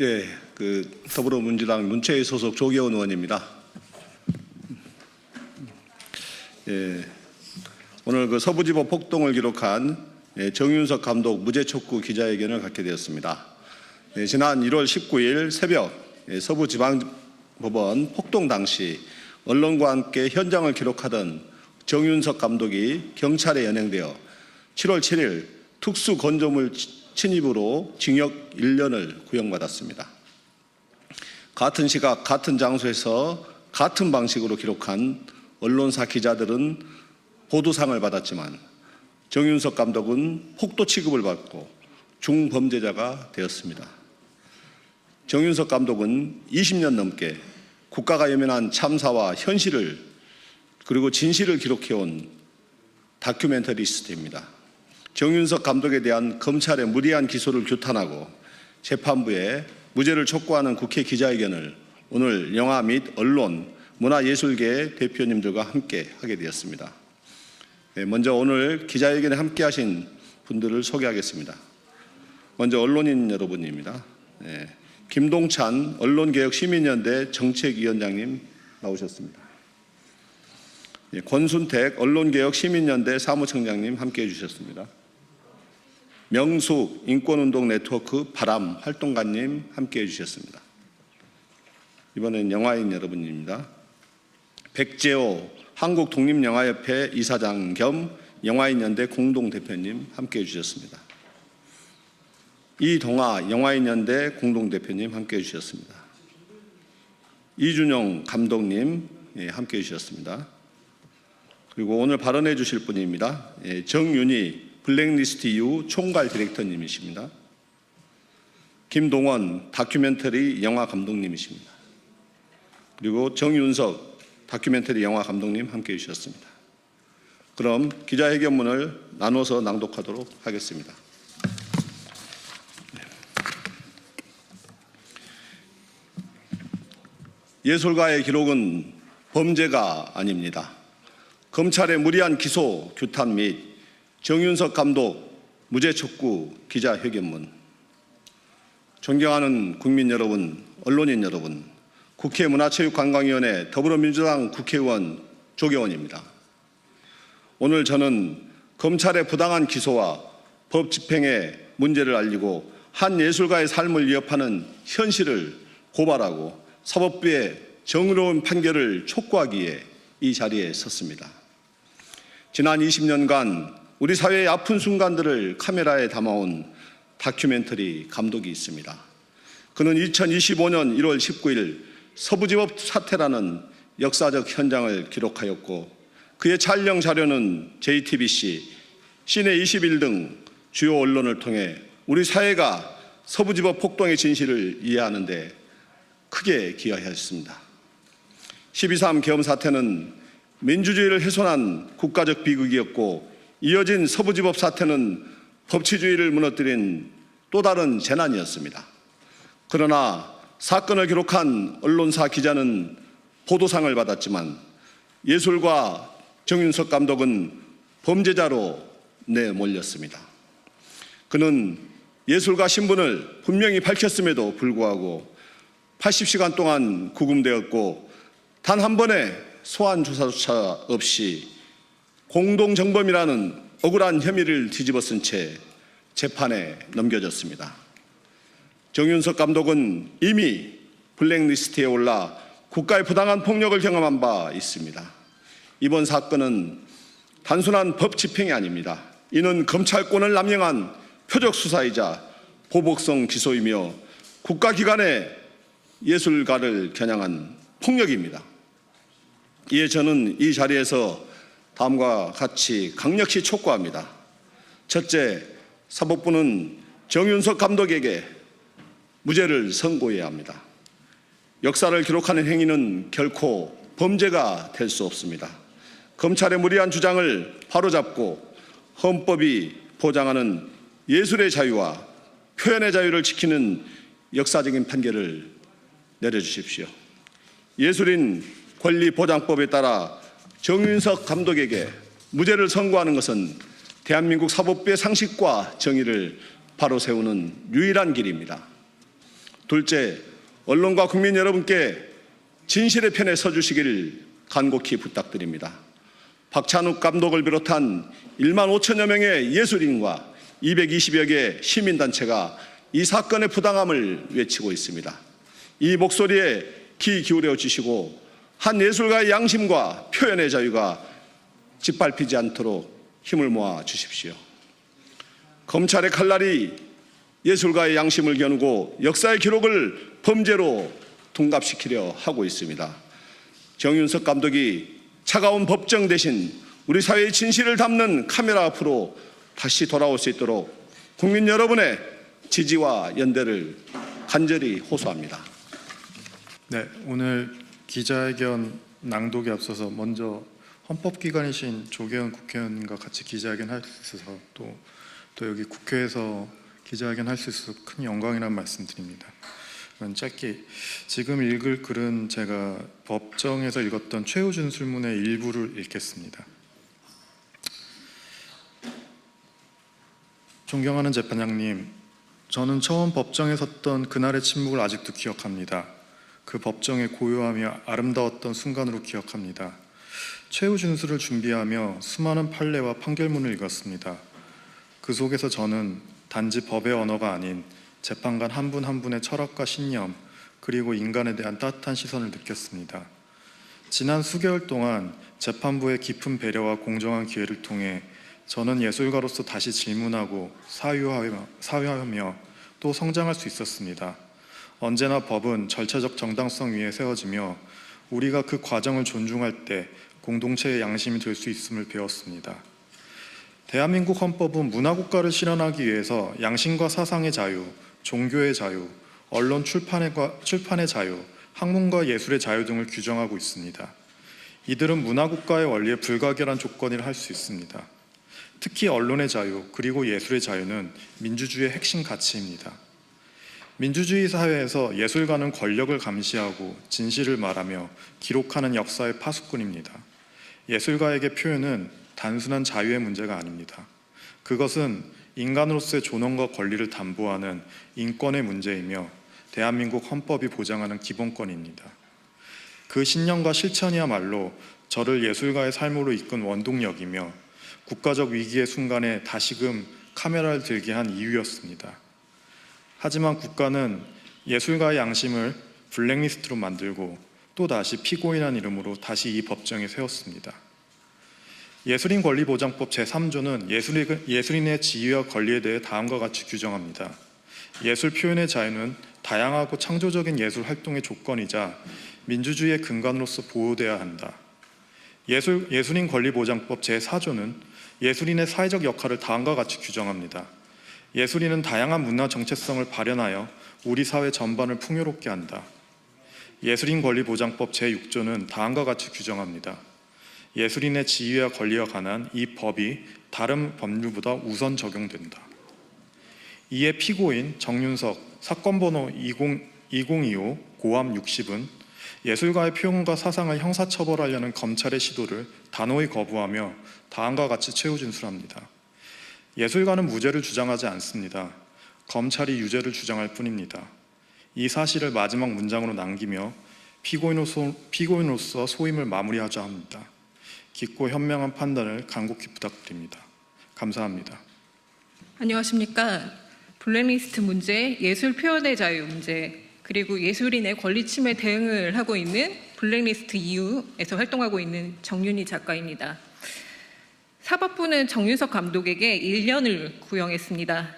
네, 더불어민주당 문체위 소속 조계원 의원입니다. 오늘 서부지법 폭동을 기록한 정윤석 감독 무죄 촉구 기자회견을 갖게 되었습니다. 지난 1월 19일 새벽 서부지방법원 폭동 당시 언론과 함께 현장을 기록하던 정윤석 감독이 경찰에 연행되어 7월 7일 특수건조물 침입으로 징역 1년을 구형받았습니다. 같은 시각 같은 장소에서 같은 방식으로 기록한 언론사 기자들은 보도상을 받았지만 정윤석 감독은 폭도 취급을 받고 중범죄자가 되었습니다. 정윤석 감독은 20년 넘게 국가가 외면한 참사와 현실을 그리고 진실을 기록해온 다큐멘터리스트입니다. 정윤석 감독에 대한 검찰의 무리한 기소를 규탄하고 재판부에 무죄를 촉구하는 국회 기자회견을 오늘 영화 및 언론, 문화예술계 대표님들과 함께 하게 되었습니다. 먼저 오늘 기자회견에 함께 하신 분들을 소개하겠습니다. 먼저 언론인 여러분입니다. 김동찬 언론개혁시민연대 정책위원장님 나오셨습니다. 권순택 언론개혁시민연대 사무총장님 함께해 주셨습니다. 명숙 인권운동 네트워크 바람 활동가님 함께해 주셨습니다. 이번엔 영화인 여러분입니다. 백재호 한국독립영화협회 이사장 겸 영화인연대 공동대표님 함께해 주셨습니다. 이동아 영화인연대 공동대표님 함께해 주셨습니다. 이준영 감독님 함께해 주셨습니다. 그리고 오늘 발언해 주실 분입니다. 정윤희 블랙리스트 이후 총괄 디렉터님이십니다. 김동원 다큐멘터리 영화 감독님이십니다. 그리고 정윤석 다큐멘터리 영화 감독님 함께해 주셨습니다. 그럼 기자회견문을 나눠서 낭독하도록 하겠습니다. 예술가의 기록은 범죄가 아닙니다. 검찰의 무리한 기소, 규탄 및 정윤석 감독 무죄 촉구 기자회견문. 존경하는 국민 여러분, 언론인 여러분, 국회 문화체육관광위원회 더불어민주당 국회의원 조계원입니다. 오늘 저는 검찰의 부당한 기소와 법 집행의 문제를 알리고 한 예술가의 삶을 위협하는 현실을 고발하고 사법부의 정의로운 판결을 촉구하기 위해 이 자리에 섰습니다. 지난 20년간 우리 사회의 아픈 순간들을 카메라에 담아온 다큐멘터리 감독이 있습니다. 그는 2025년 1월 19일 서부지법 사태라는 역사적 현장을 기록하였고 그의 촬영 자료는 JTBC, 시내 21 등 주요 언론을 통해 우리 사회가 서부지법 폭동의 진실을 이해하는 데 크게 기여하였습니다. 12.3 계엄 사태는 민주주의를 훼손한 국가적 비극이었고 이어진 서부지법 사태는 법치주의를 무너뜨린 또 다른 재난이었습니다. 그러나 사건을 기록한 언론사 기자는 보도상을 받았지만 예술가 정윤석 감독은 범죄자로 내몰렸습니다. 그는 예술가 신분을 분명히 밝혔음에도 불구하고 80시간 동안 구금되었고 단 한 번의 소환 조사조차 없이 공동정범이라는 억울한 혐의를 뒤집어 쓴 채 재판에 넘겨졌습니다. 정윤석 감독은 이미 블랙리스트에 올라 국가의 부당한 폭력을 경험한 바 있습니다. 이번 사건은 단순한 법 집행이 아닙니다. 이는 검찰권을 남용한 표적 수사이자 보복성 기소이며 국가기관의 예술가를 겨냥한 폭력입니다. 이에 저는 이 자리에서 다음과 같이 강력히 촉구합니다. 첫째, 사법부는 정윤석 감독에게 무죄를 선고해야 합니다. 역사를 기록하는 행위는 결코 범죄가 될 수 없습니다. 검찰의 무리한 주장을 바로잡고 헌법이 보장하는 예술의 자유와 표현의 자유를 지키는 역사적인 판결을 내려주십시오. 예술인 권리보장법에 따라 정윤석 감독에게 무죄를 선고하는 것은 대한민국 사법부의 상식과 정의를 바로 세우는 유일한 길입니다. 둘째, 언론과 국민 여러분께 진실의 편에 서주시길 간곡히 부탁드립니다. 박찬욱 감독을 비롯한 1만 5천여 명의 예술인과 220여 개 시민단체가 이 사건의 부당함을 외치고 있습니다. 이 목소리에 귀 기울여 주시고 한 예술가의 양심과 표현의 자유가 짓밟히지 않도록 힘을 모아 주십시오. 검찰의 칼날이 예술가의 양심을 겨누고 역사의 기록을 범죄로 둔갑시키려 하고 있습니다. 정윤석 감독이 차가운 법정 대신 우리 사회의 진실을 담는 카메라 앞으로 다시 돌아올 수 있도록 국민 여러분의 지지와 연대를 간절히 호소합니다. 네, 오늘 기자회견 낭독에 앞서서 먼저 헌법기관이신 조계현 국회의원님과 같이 기자회견 할 수 있어서 또 여기 국회에서 기자회견 할 수 있어서 큰 영광이라는 말씀 드립니다. 짧게 지금 읽을 글은 제가 법정에서 읽었던 최후 진술문의 일부를 읽겠습니다. 존경하는 재판장님, 저는 처음 법정에 섰던 그날의 침묵을 아직도 기억합니다. 그 법정의 고요하며 아름다웠던 순간으로 기억합니다. 최후 진술을 준비하며 수많은 판례와 판결문을 읽었습니다. 그 속에서 저는 단지 법의 언어가 아닌 재판관 한 분 한 분의 철학과 신념, 그리고 인간에 대한 따뜻한 시선을 느꼈습니다. 지난 수개월 동안 재판부의 깊은 배려와 공정한 기회를 통해 저는 예술가로서 다시 질문하고 사유하며 또 성장할 수 있었습니다. 언제나 법은 절차적 정당성 위에 세워지며 우리가 그 과정을 존중할 때 공동체의 양심이 될 수 있음을 배웠습니다. 대한민국 헌법은 문화국가를 실현하기 위해서 양심과 사상의 자유, 종교의 자유, 언론 출판의 자유, 학문과 예술의 자유 등을 규정하고 있습니다. 이들은 문화국가의 원리에 불가결한 조건이라 할 수 있습니다. 특히 언론의 자유 그리고 예술의 자유는 민주주의의 핵심 가치입니다. 민주주의 사회에서 예술가는 권력을 감시하고 진실을 말하며 기록하는 역사의 파수꾼입니다. 예술가에게 표현은 단순한 자유의 문제가 아닙니다. 그것은 인간으로서의 존엄과 권리를 담보하는 인권의 문제이며 대한민국 헌법이 보장하는 기본권입니다. 그 신념과 실천이야말로 저를 예술가의 삶으로 이끈 원동력이며 국가적 위기의 순간에 다시금 카메라를 들게 한 이유였습니다. 하지만 국가는 예술가의 양심을 블랙리스트로 만들고 또다시 피고인한 이름으로 다시 이 법정에 세웠습니다. 예술인 권리보장법 제3조는 예술인의 지위와 권리에 대해 다음과 같이 규정합니다. 예술 표현의 자유는 다양하고 창조적인 예술 활동의 조건이자 민주주의의 근간으로서 보호되어야 한다. 예술인 권리보장법 제4조는 예술인의 사회적 역할을 다음과 같이 규정합니다. 예술인은 다양한 문화 정체성을 발현하여 우리 사회 전반을 풍요롭게 한다. 예술인 권리보장법 제6조는 다음과 같이 규정합니다. 예술인의 지위와 권리와 관한 이 법이 다른 법률보다 우선 적용된다. 이에 피고인 정윤석 사건번호 2025 고함 60은 예술가의 표현과 사상을 형사처벌하려는 검찰의 시도를 단호히 거부하며 다음과 같이 최후 진술합니다. 예술가는 무죄를 주장하지 않습니다. 검찰이 유죄를 주장할 뿐입니다. 이 사실을 마지막 문장으로 남기며 피고인으로서 소임을 마무리하자 합니다. 깊고 현명한 판단을 간곡히 부탁드립니다. 감사합니다. 안녕하십니까. 블랙리스트 문제, 예술 표현의 자유 문제, 그리고 예술인의 권리 침해 대응을 하고 있는 블랙리스트 EU에서 활동하고 있는 정윤희 작가입니다. 사법부는 정윤석 감독에게 1년을 구형했습니다.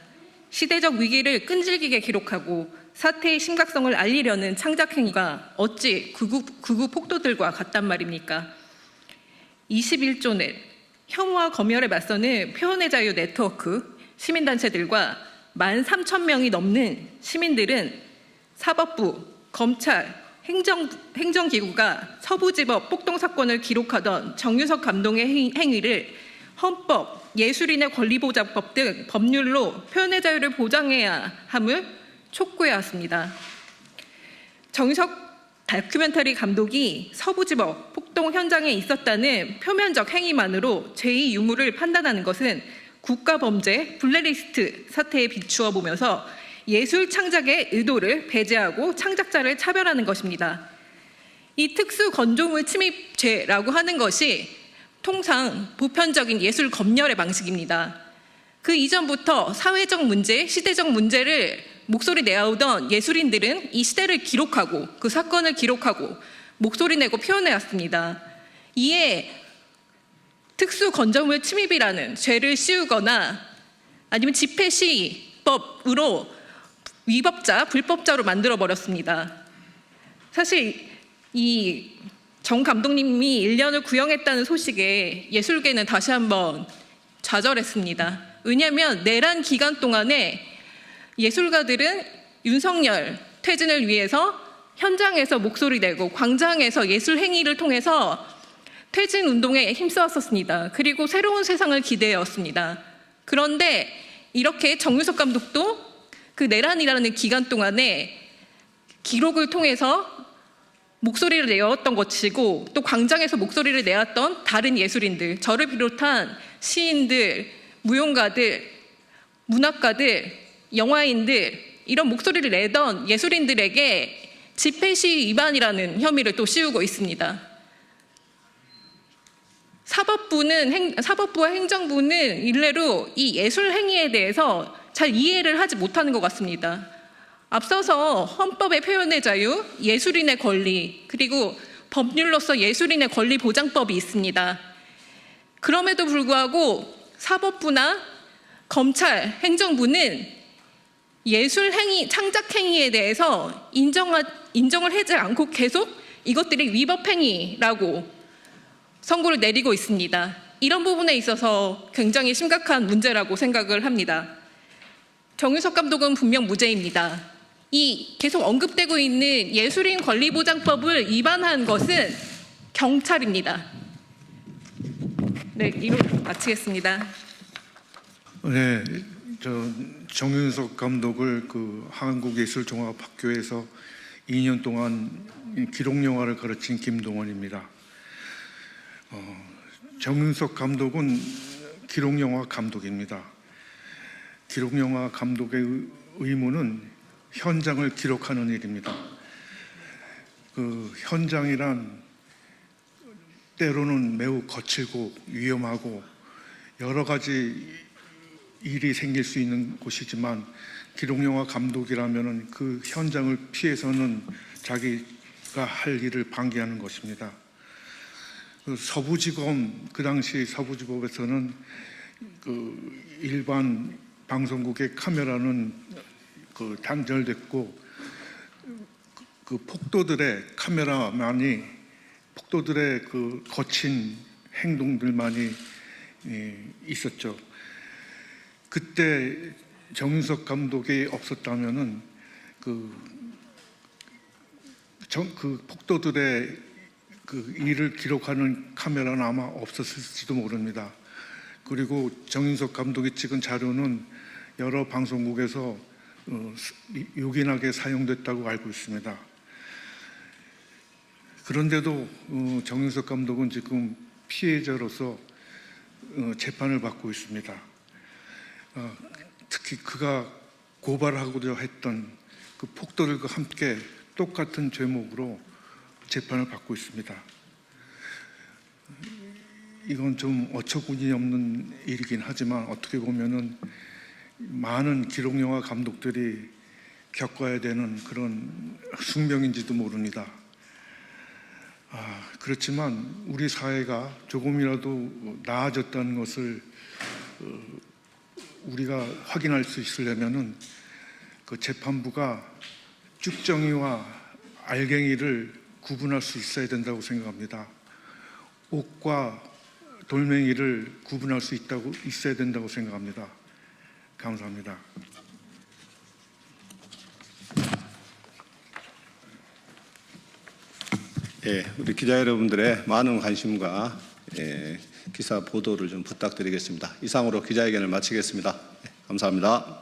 시대적 위기를 끈질기게 기록하고 사태의 심각성을 알리려는 창작행위가 어찌 극우 폭도들과 같단 말입니까? 21조 넷, 혐오와 검열에 맞서는 표현의 자유 네트워크 시민단체들과 13,000명이 넘는 시민들은 사법부, 검찰, 행정기구가 서부지법 폭동 사건을 기록하던 정윤석 감독의 행위를 헌법, 예술인의 권리보장법 등 법률로 표현의 자유를 보장해야 함을 촉구해왔습니다. 정윤석 다큐멘터리 감독이 서부지법 폭동 현장에 있었다는 표면적 행위만으로 제2 유무를 판단하는 것은 국가범죄 블랙리스트 사태에 비추어 보면서 예술 창작의 의도를 배제하고 창작자를 차별하는 것입니다. 이 특수 건조물 침입죄라고 하는 것이 통상 보편적인 예술 검열의 방식입니다. 그 이전부터 사회적 문제, 시대적 문제를 목소리 내어오던 예술인들은 이 시대를 기록하고 그 사건을 기록하고 목소리 내고 표현해왔습니다. 이에 특수 건조물 침입이라는 죄를 씌우거나 아니면 집회 시법으로 위법자, 불법자로 만들어버렸습니다. 사실 이 정 감독님이 1년을 구형했다는 소식에 예술계는 다시 한번 좌절했습니다. 왜냐하면 내란 기간 동안에 예술가들은 윤석열 퇴진을 위해서 현장에서 목소리 내고 광장에서 예술 행위를 통해서 퇴진 운동에 힘써왔었습니다. 그리고 새로운 세상을 기대해왔습니다. 그런데 이렇게 정유석 감독도 그 내란이라는 기간 동안에 기록을 통해서 목소리를 내었던 것이고 또 광장에서 목소리를 내었던 다른 예술인들, 저를 비롯한 시인들, 무용가들, 문학가들, 영화인들 이런 목소리를 내던 예술인들에게 집회 시위 위반이라는 혐의를 또 씌우고 있습니다. 사법부와 행정부는 일례로 이 예술 행위에 대해서 잘 이해를 하지 못하는 것 같습니다. 앞서서 헌법의 표현의 자유, 예술인의 권리, 그리고 법률로서 예술인의 권리 보장법이 있습니다. 그럼에도 불구하고 사법부나 검찰, 행정부는 예술 행위, 창작 행위에 대해서 인정을 하지 않고 계속 이것들이 위법 행위라고 선고를 내리고 있습니다. 이런 부분에 있어서 굉장히 심각한 문제라고 생각을 합니다. 정유석 감독은 분명 무죄입니다. 이 계속 언급되고 있는 예술인 권리보장법을 위반한 것은 경찰입니다. 네, 이로 마치겠습니다. 네, 정윤석 감독을 그 한국예술종합학교에서 2년 동안 기록영화를 가르친 김동원입니다. 정윤석 감독은 기록영화 감독입니다. 기록영화 감독의 의무는 현장을 기록하는 일입니다. 그 현장이란 때로는 매우 거칠고 위험하고 여러 가지 일이 생길 수 있는 곳이지만 기록영화 감독이라면 그 현장을 피해서는 자기가 할 일을 방기하는 것입니다. 그 서부지검, 그 당시 서부지법에서는 그 일반 방송국의 카메라는 그 단절됐고 그 폭도들의 카메라만이 폭도들의 그 거친 행동들만이 있었죠. 그때 정윤석 감독이 없었다면은 그 폭도들의 그 일을 기록하는 카메라는 아마 없었을지도 모릅니다. 그리고 정윤석 감독이 찍은 자료는 여러 방송국에서 요긴하게 사용됐다고 알고 있습니다. 그런데도 정윤석 감독은 지금 피해자로서 재판을 받고 있습니다. 특히 그가 고발하고자 했던 그 폭도들과 함께 똑같은 죄목으로 재판을 받고 있습니다. 이건 좀 어처구니 없는 일이긴 하지만 어떻게 보면은 많은 기록영화 감독들이 겪어야 되는 그런 숙명인지도 모릅니다. 그렇지만 우리 사회가 조금이라도 나아졌다는 것을 우리가 확인할 수 있으려면은 그 재판부가 쭉정이와 알갱이를 구분할 수 있어야 된다고 생각합니다. 옥과 돌멩이를 구분할 수 있어야 된다고 생각합니다. 감사합니다. 예, 우리 기자 여러분들의 많은 관심과 기사 보도를 좀 부탁드리겠습니다. 이상으로 기자회견을 마치겠습니다. 감사합니다.